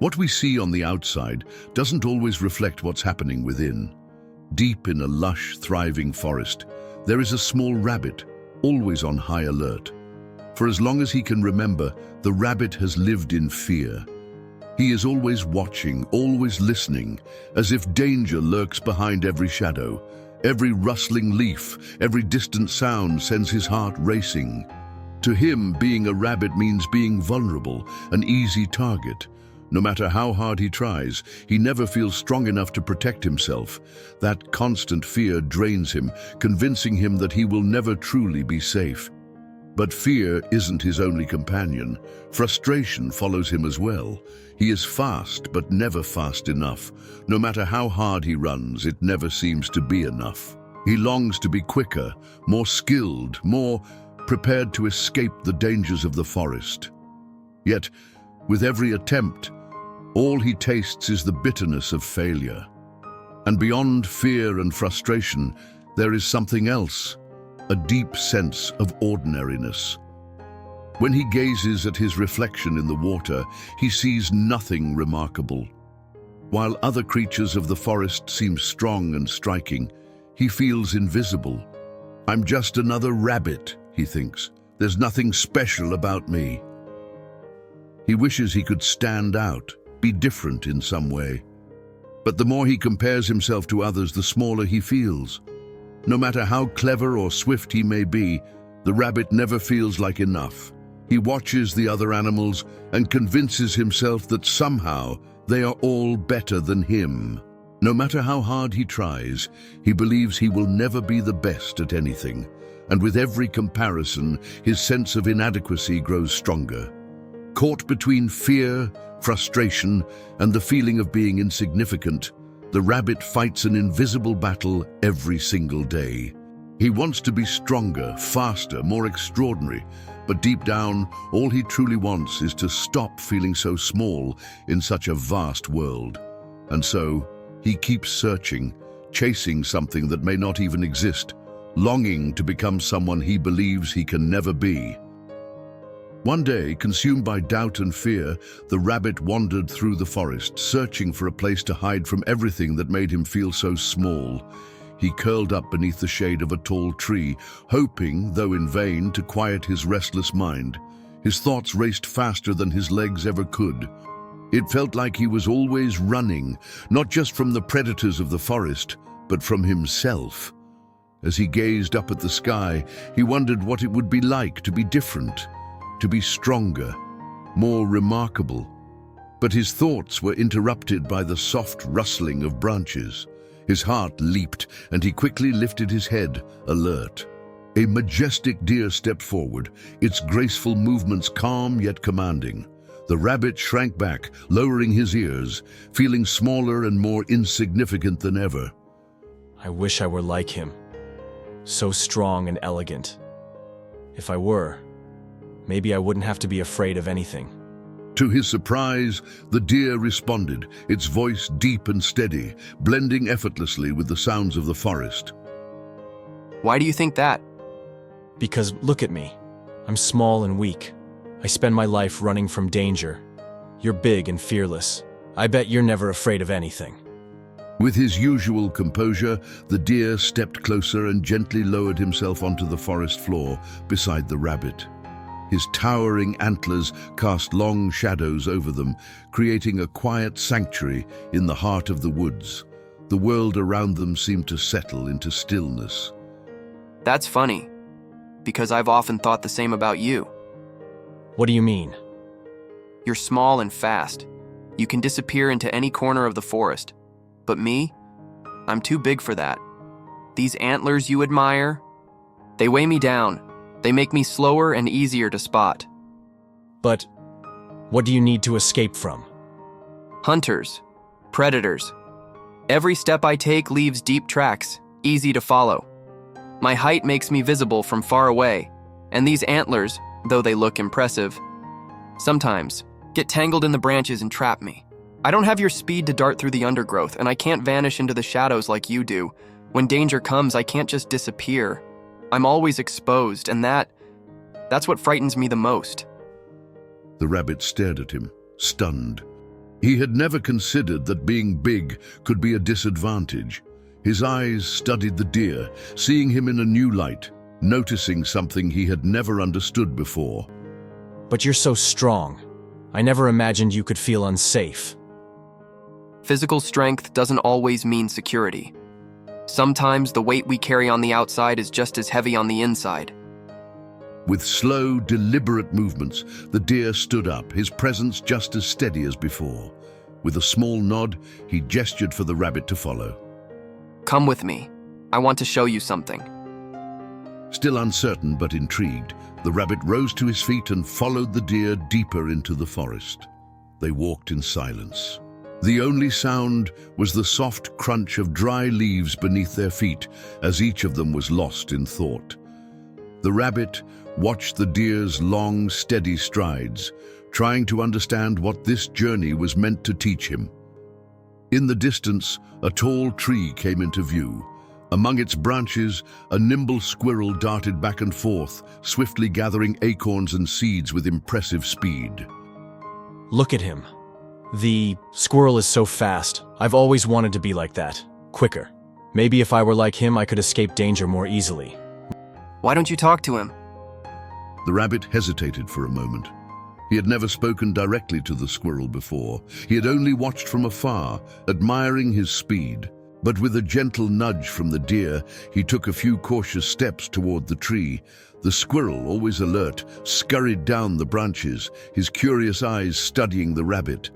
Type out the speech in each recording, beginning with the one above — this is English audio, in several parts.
What we see on the outside doesn't always reflect what's happening within. Deep in a lush, thriving forest, there is a small rabbit, always on high alert. For as long as he can remember, the rabbit has lived in fear. He is always watching, always listening, as if danger lurks behind every shadow. Every rustling leaf, every distant sound sends his heart racing. To him, being a rabbit means being vulnerable, an easy target. No matter how hard he tries, he never feels strong enough to protect himself. That constant fear drains him, convincing him that he will never truly be safe. But fear isn't his only companion. Frustration follows him as well. He is fast, but never fast enough. No matter how hard he runs, it never seems to be enough. He longs to be quicker, more skilled, more prepared to escape the dangers of the forest. Yet, with every attempt, all he tastes is the bitterness of failure. And beyond fear and frustration, there is something else, a deep sense of ordinariness. When he gazes at his reflection in the water, he sees nothing remarkable. While other creatures of the forest seem strong and striking, he feels invisible. "I'm just another rabbit," he thinks. "There's nothing special about me." He wishes he could stand out, be different in some way. But the more he compares himself to others, the smaller he feels. No matter how clever or swift he may be, the rabbit never feels like enough. He watches the other animals and convinces himself that somehow they are all better than him. No matter how hard he tries, he believes he will never be the best at anything. And with every comparison, his sense of inadequacy grows stronger. Caught between fear, frustration, and the feeling of being insignificant, the rabbit fights an invisible battle every single day. He wants to be stronger, faster, more extraordinary, but deep down, all he truly wants is to stop feeling so small in such a vast world. And so, he keeps searching, chasing something that may not even exist, longing to become someone he believes he can never be. One day, consumed by doubt and fear, the rabbit wandered through the forest, searching for a place to hide from everything that made him feel so small. He curled up beneath the shade of a tall tree, hoping, though in vain, to quiet his restless mind. His thoughts raced faster than his legs ever could. It felt like he was always running, not just from the predators of the forest, but from himself. As he gazed up at the sky, he wondered what it would be like to be different, to be stronger, more remarkable. But his thoughts were interrupted by the soft rustling of branches. His heart leaped, and he quickly lifted his head, alert. A majestic deer stepped forward, its graceful movements calm yet commanding. The rabbit shrank back, lowering his ears, feeling smaller and more insignificant than ever. I wish I were like him, so strong and elegant. If I were, maybe I wouldn't have to be afraid of anything. To his surprise, the deer responded, its voice deep and steady, blending effortlessly with the sounds of the forest. Why do you think that? Because look at me. I'm small and weak. I spend my life running from danger. You're big and fearless. I bet you're never afraid of anything. With his usual composure, the deer stepped closer and gently lowered himself onto the forest floor beside the rabbit. His towering antlers cast long shadows over them, creating a quiet sanctuary in the heart of the woods. The world around them seemed to settle into stillness. That's funny, because I've often thought the same about you. What do you mean? You're small and fast. You can disappear into any corner of the forest. But me? I'm too big for that. These antlers you admire? They weigh me down. They make me slower and easier to spot. But what do you need to escape from? Hunters. Predators. Every step I take leaves deep tracks, easy to follow. My height makes me visible from far away, and these antlers, though they look impressive, sometimes get tangled in the branches and trap me. I don't have your speed to dart through the undergrowth, and I can't vanish into the shadows like you do. When danger comes, I can't just disappear. I'm always exposed, and that's what frightens me the most. The rabbit stared at him, stunned. He had never considered that being big could be a disadvantage. His eyes studied the deer, seeing him in a new light, noticing something he had never understood before. But you're so strong. I never imagined you could feel unsafe. Physical strength doesn't always mean security. Sometimes the weight we carry on the outside is just as heavy on the inside. With slow, deliberate movements, the deer stood up, his presence just as steady as before. With a small nod, he gestured for the rabbit to follow. Come with me. I want to show you something. Still uncertain but intrigued, the rabbit rose to his feet and followed the deer deeper into the forest. They walked in silence. The only sound was the soft crunch of dry leaves beneath their feet as each of them was lost in thought. The rabbit watched the deer's long, steady strides, trying to understand what this journey was meant to teach him. In the distance, a tall tree came into view. Among its branches, a nimble squirrel darted back and forth, swiftly gathering acorns and seeds with impressive speed. Look at him. The squirrel is so fast. I've always wanted to be like that. Quicker. Maybe if I were like him, I could escape danger more easily. Why don't you talk to him? The rabbit hesitated for a moment. He had never spoken directly to the squirrel before. He had only watched from afar, admiring his speed. But with a gentle nudge from the deer, he took a few cautious steps toward the tree. The squirrel, always alert, scurried down the branches, his curious eyes studying the rabbit.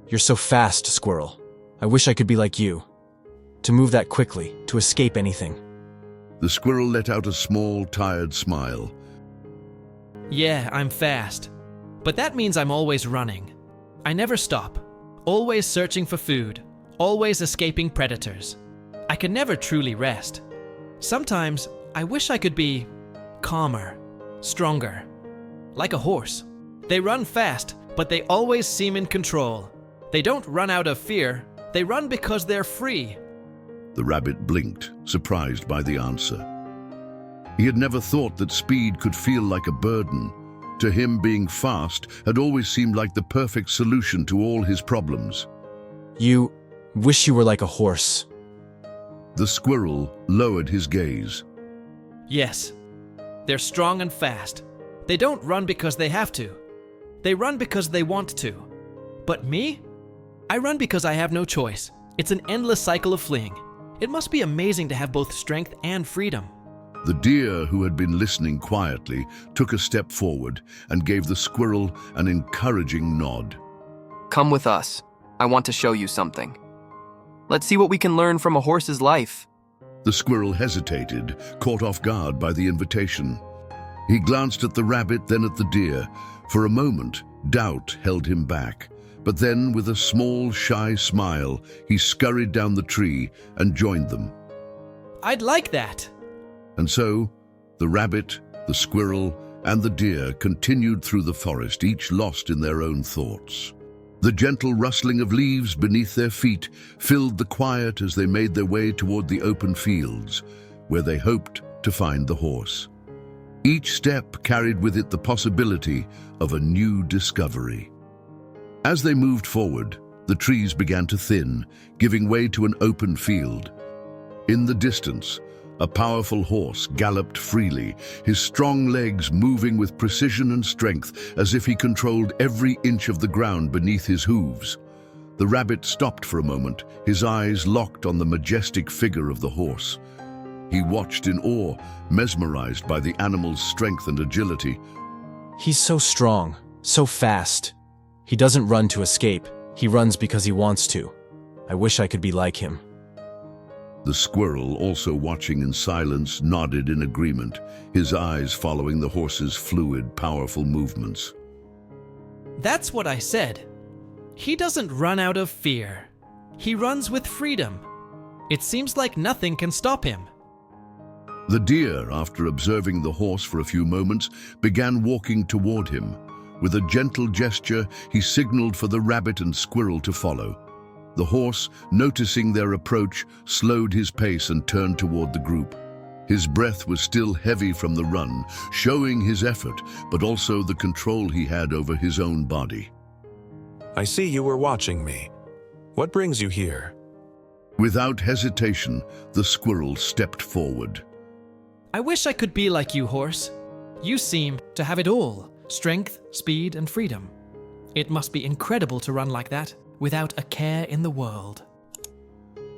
You're so fast, squirrel. I wish I could be like you. To move that quickly, to escape anything. The squirrel let out a small, tired smile. Yeah, I'm fast. But that means I'm always running. I never stop. Always searching for food. Always escaping predators. I can never truly rest. Sometimes I wish I could be calmer, stronger. Like a horse. They run fast, but they always seem in control. They don't run out of fear. They run because they're free. The rabbit blinked, surprised by the answer. He had never thought that speed could feel like a burden. To him, being fast had always seemed like the perfect solution to all his problems. You wish you were like a horse. The squirrel lowered his gaze. Yes, they're strong and fast. They don't run because they have to. They run because they want to. But me? I run because I have no choice. It's an endless cycle of fleeing. It must be amazing to have both strength and freedom. The deer, who had been listening quietly, took a step forward and gave the squirrel an encouraging nod. Come with us. I want to show you something. Let's see what we can learn from a horse's life. The squirrel hesitated, caught off guard by the invitation. He glanced at the rabbit, then at the deer. For a moment, doubt held him back. But then, with a small, shy smile, he scurried down the tree and joined them. I'd like that. And so, the rabbit, the squirrel, and the deer continued through the forest, each lost in their own thoughts. The gentle rustling of leaves beneath their feet filled the quiet as they made their way toward the open fields, where they hoped to find the horse. Each step carried with it the possibility of a new discovery. As they moved forward, the trees began to thin, giving way to an open field. In the distance, a powerful horse galloped freely, his strong legs moving with precision and strength as if he controlled every inch of the ground beneath his hooves. The rabbit stopped for a moment, his eyes locked on the majestic figure of the horse. He watched in awe, mesmerized by the animal's strength and agility. He's so strong, so fast. He doesn't run to escape. He runs because he wants to. I wish I could be like him. The squirrel, also watching in silence, nodded in agreement, his eyes following the horse's fluid, powerful movements. That's what I said. He doesn't run out of fear. He runs with freedom. It seems like nothing can stop him. The deer, after observing the horse for a few moments, began walking toward him. With a gentle gesture, he signaled for the rabbit and squirrel to follow. The horse, noticing their approach, slowed his pace and turned toward the group. His breath was still heavy from the run, showing his effort, but also the control he had over his own body. I see you were watching me. What brings you here? Without hesitation, the squirrel stepped forward. I wish I could be like you, horse. You seem to have it all: strength, speed, and freedom. It must be incredible to run like that, without a care in the world.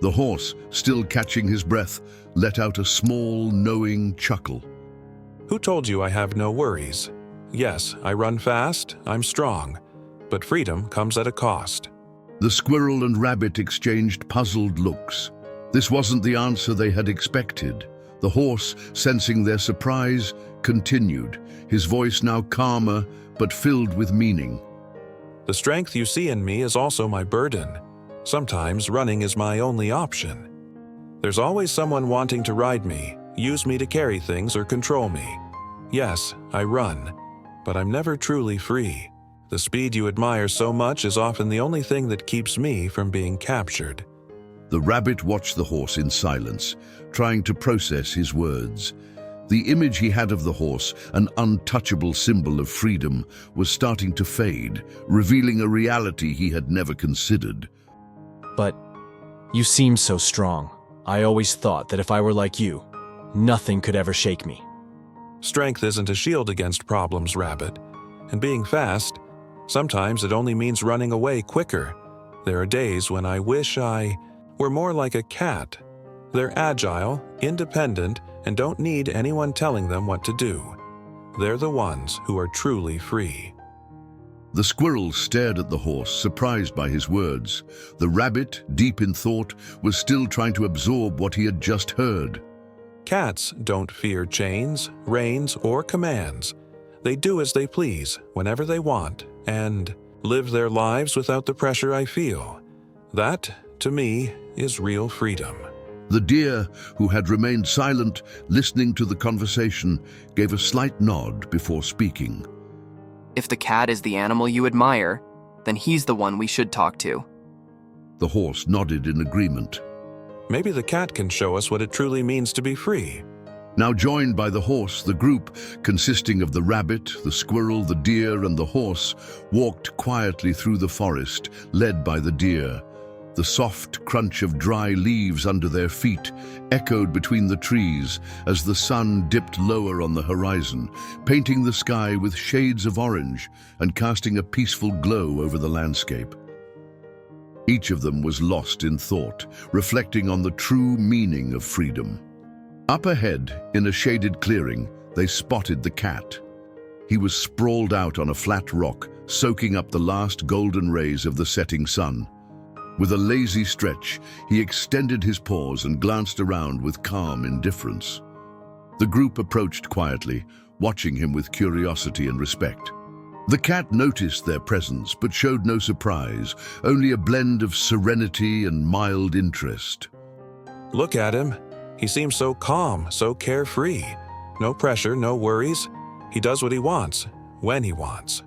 The horse, still catching his breath, let out a small, knowing chuckle. Who told you I have no worries? Yes, I run fast, I'm strong, but freedom comes at a cost. The squirrel and rabbit exchanged puzzled looks. This wasn't the answer they had expected. The horse, sensing their surprise, continued, his voice now calmer but filled with meaning. The strength you see in me is also my burden. Sometimes running is my only option. There's always someone wanting to ride me, use me to carry things or control me. Yes, I run, but I'm never truly free. The speed you admire so much is often the only thing that keeps me from being captured. The rabbit watched the horse in silence, trying to process his words. The image he had of the horse, an untouchable symbol of freedom, was starting to fade, revealing a reality he had never considered. But you seem so strong. I always thought that if I were like you, nothing could ever shake me. Strength isn't a shield against problems, Rabbit. And being fast, sometimes it only means running away quicker. There are days when I wish I were more like a cat. They're agile, independent, and don't need anyone telling them what to do. They're the ones who are truly free. The squirrel stared at the horse, surprised by his words. The rabbit, deep in thought, was still trying to absorb what he had just heard. Cats don't fear chains, reins, or commands. They do as they please, whenever they want, and live their lives without the pressure I feel. That, to me, is real freedom. The deer, who had remained silent, listening to the conversation, gave a slight nod before speaking. If the cat is the animal you admire, then he's the one we should talk to. The horse nodded in agreement. Maybe the cat can show us what it truly means to be free. Now joined by the horse, the group, consisting of the rabbit, the squirrel, the deer, and the horse, walked quietly through the forest, led by the deer. The soft crunch of dry leaves under their feet echoed between the trees as the sun dipped lower on the horizon, painting the sky with shades of orange and casting a peaceful glow over the landscape. Each of them was lost in thought, reflecting on the true meaning of freedom. Up ahead, in a shaded clearing, they spotted the cat. He was sprawled out on a flat rock, soaking up the last golden rays of the setting sun. With a lazy stretch, he extended his paws and glanced around with calm indifference. The group approached quietly, watching him with curiosity and respect. The cat noticed their presence, but showed no surprise, only a blend of serenity and mild interest. Look at him. He seems so calm, so carefree. No pressure, no worries. He does what he wants, when he wants.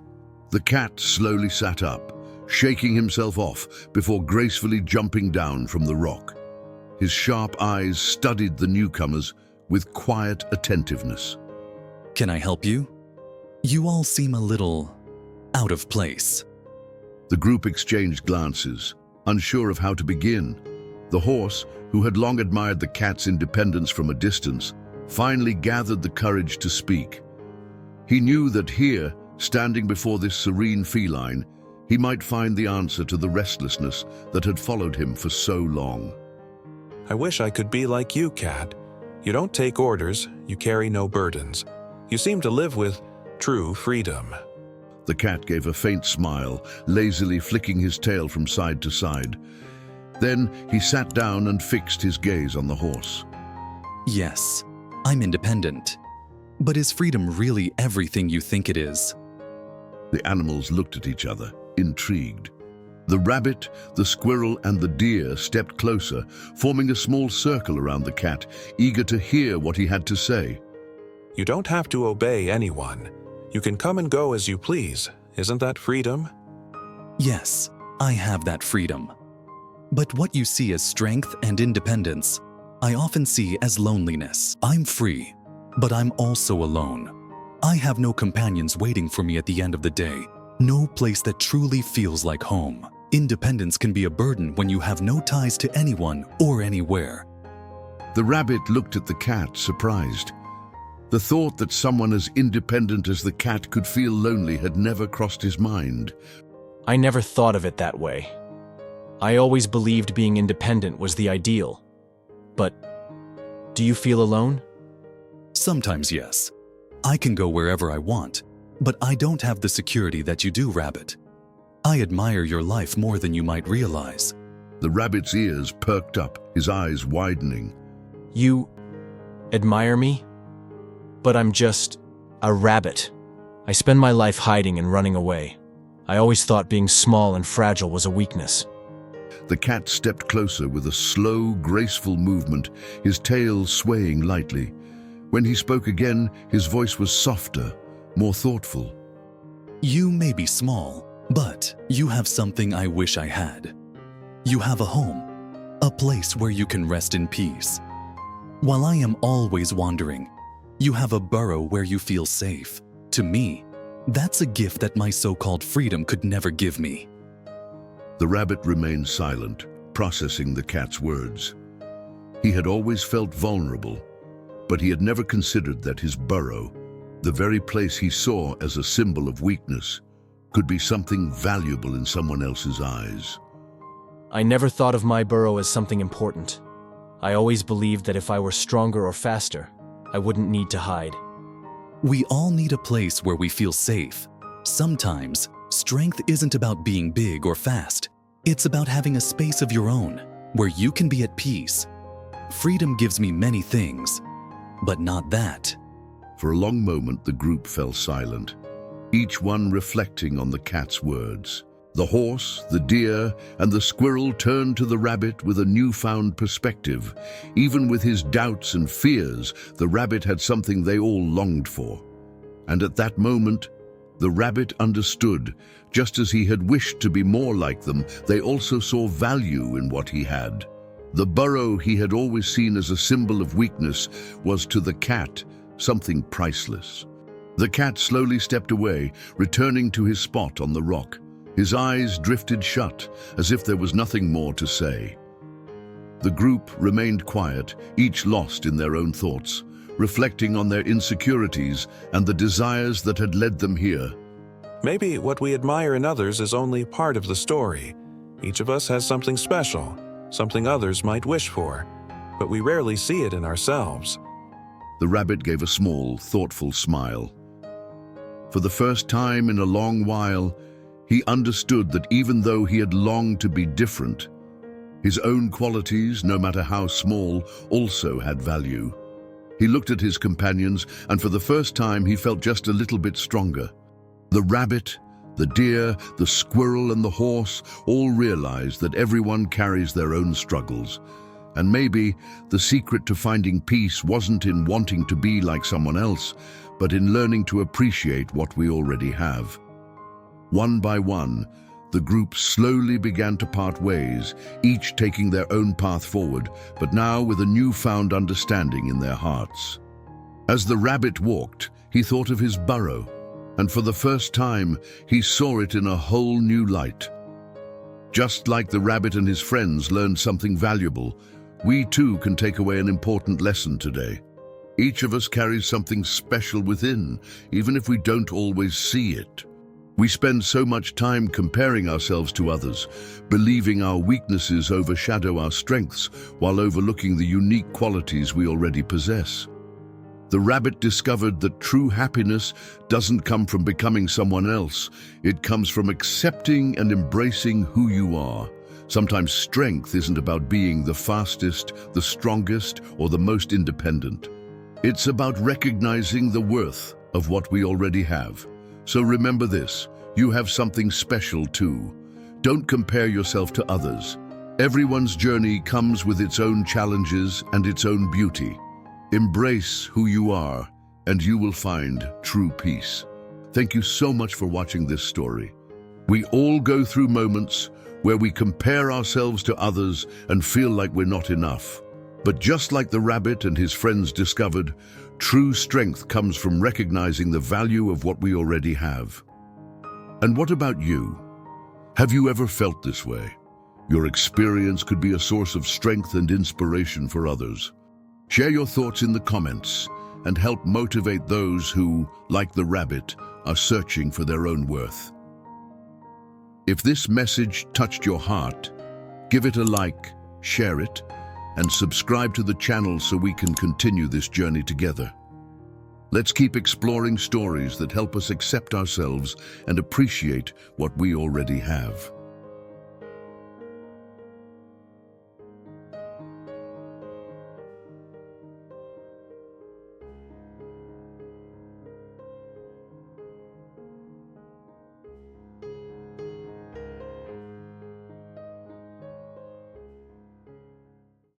The cat slowly sat up, shaking himself off before gracefully jumping down from the rock. His sharp eyes studied the newcomers with quiet attentiveness. Can I help you? You all seem a little out of place. The group exchanged glances, unsure of how to begin. The horse, who had long admired the cat's independence from a distance, finally gathered the courage to speak. He knew that here, standing before this serene feline, he might find the answer to the restlessness that had followed him for so long. I wish I could be like you, cat. You don't take orders, you carry no burdens. You seem to live with true freedom. The cat gave a faint smile, lazily flicking his tail from side to side. Then he sat down and fixed his gaze on the horse. Yes, I'm independent. But is freedom really everything you think it is? The animals looked at each other, intrigued. The rabbit, the squirrel, and the deer stepped closer, forming a small circle around the cat, eager to hear what he had to say. You don't have to obey anyone. You can come and go as you please. Isn't that freedom? Yes, I have that freedom. But what you see as strength and independence, I often see as loneliness. I'm free, but I'm also alone. I have no companions waiting for me at the end of the day, No place that truly feels like home. Independence can be a burden when you have no ties to anyone or anywhere. The rabbit looked at the cat, surprised. The thought that someone as independent as the cat could feel lonely had never crossed his mind. I never thought of it that way. I always believed being independent was the ideal. But do you feel alone? Sometimes, yes. I can go wherever I want, but I don't have the security that you do, Rabbit. I admire your life more than you might realize. The rabbit's ears perked up, his eyes widening. You admire me? But I'm just a rabbit. I spend my life hiding and running away. I always thought being small and fragile was a weakness. The cat stepped closer with a slow, graceful movement, his tail swaying lightly. When he spoke again, his voice was softer, more thoughtful. You may be small, but you have something I wish I had. You have a home, a place where you can rest in peace. While I am always wandering, you have a burrow where you feel safe. To me, that's a gift that my so-called freedom could never give me. The rabbit remained silent, processing the cat's words. He had always felt vulnerable, but he had never considered that his burrow, the very place he saw as a symbol of weakness, could be something valuable in someone else's eyes. I never thought of my burrow as something important. I always believed that if I were stronger or faster, I wouldn't need to hide. We all need a place where we feel safe. Sometimes, strength isn't about being big or fast. It's about having a space of your own, where you can be at peace. Freedom gives me many things, but not that. For a long moment, the group fell silent, each one reflecting on the cat's words. The horse, the deer, and the squirrel turned to the rabbit with a newfound perspective. Even with his doubts and fears, the rabbit had something they all longed for. And at that moment, the rabbit understood. Just as he had wished to be more like them, they also saw value in what he had. The burrow he had always seen as a symbol of weakness was to the cat something priceless. The cat slowly stepped away, returning to his spot on the rock. His eyes drifted shut, as if there was nothing more to say. The group remained quiet, each lost in their own thoughts, reflecting on their insecurities and the desires that had led them here. Maybe what we admire in others is only part of the story. Each of us has something special, something others might wish for, but we rarely see it in ourselves. The rabbit gave a small, thoughtful smile. For the first time in a long while, he understood that even though he had longed to be different, his own qualities, no matter how small, also had value. He looked at his companions, and for the first time he felt just a little bit stronger. The rabbit, the deer, the squirrel, and the horse all realized that everyone carries their own struggles. And maybe the secret to finding peace wasn't in wanting to be like someone else, but in learning to appreciate what we already have. One by one, the group slowly began to part ways, each taking their own path forward, but now with a newfound understanding in their hearts. As the rabbit walked, he thought of his burrow, and for the first time, he saw it in a whole new light. Just like the rabbit and his friends learned something valuable, we too can take away an important lesson today. Each of us carries something special within, even if we don't always see it. We spend so much time comparing ourselves to others, believing our weaknesses overshadow our strengths while overlooking the unique qualities we already possess. The rabbit discovered that true happiness doesn't come from becoming someone else. It comes from accepting and embracing who you are. Sometimes strength isn't about being the fastest, the strongest, or the most independent. It's about recognizing the worth of what we already have. So remember this, you have something special too. Don't compare yourself to others. Everyone's journey comes with its own challenges and its own beauty. Embrace who you are, and you will find true peace. Thank you so much for watching this story. We all go through moments where we compare ourselves to others and feel like we're not enough. But just like the rabbit and his friends discovered, true strength comes from recognizing the value of what we already have. And what about you? Have you ever felt this way? Your experience could be a source of strength and inspiration for others. Share your thoughts in the comments and help motivate those who, like the rabbit, are searching for their own worth. If this message touched your heart, give it a like, share it, and subscribe to the channel so we can continue this journey together. Let's keep exploring stories that help us accept ourselves and appreciate what we already have.